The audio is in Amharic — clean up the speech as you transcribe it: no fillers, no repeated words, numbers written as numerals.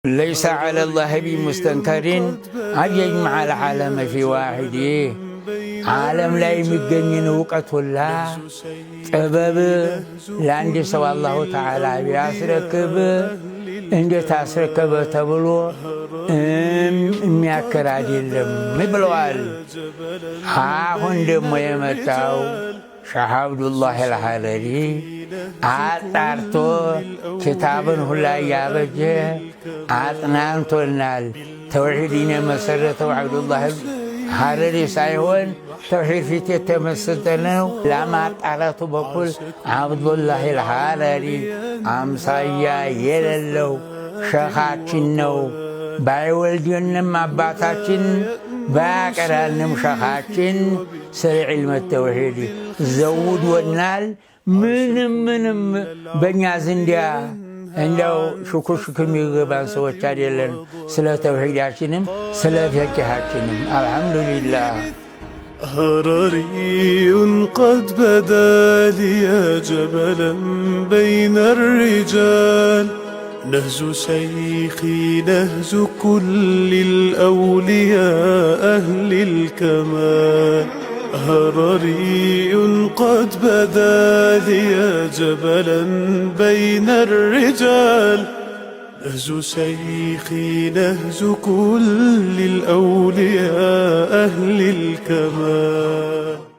ليس على الله بمستنكر أن يجمع العالم في واحد عالم لا يمجنن وقت الله ጥበብ ለአንድ ሰው አላሁ ተዓላ ቢያስረክብ እንዴት አስረከበ ተብሎ የሚያከር አይደለም ብለዋል። አሁን ደግሞ የመጣው ሸህ አብዱላህ አልሐረሪ አጣርቶ ኪታብን ሁላ ያበጀ አጥናንቶናል። ተውሂድን የመሰረተው አብዱላህ ሐረሪ ሳይሆን ተውሂድ ፊት የተመሰጠ ነው። ለማጣራቱ በኩል አብዱላህ አልሐረሪ አምሳያ የሌለው ሸኻችን ነው። ባይወልድንም አባታችን ባያቀራንም ሸኻችን ስለ ዒልመ ተውሂድ ዘውዶናል። ምንም በእኛ ዘንዲያ እንደው ሽኩር የሚገባን ሰዎች አይደለን። ስለ ተውሂዳችንም ስለ ፊቅሃችንም አልሐምዱሊላህ። هرري قد بدا لي جبلا بين الرجال، نهز شيخي نهز كل الأولياء أهل الكمال. هرري قد بدا لي جبلا بين الرجال، نهز شيخي نهز كل الأولياء أهل الكمال.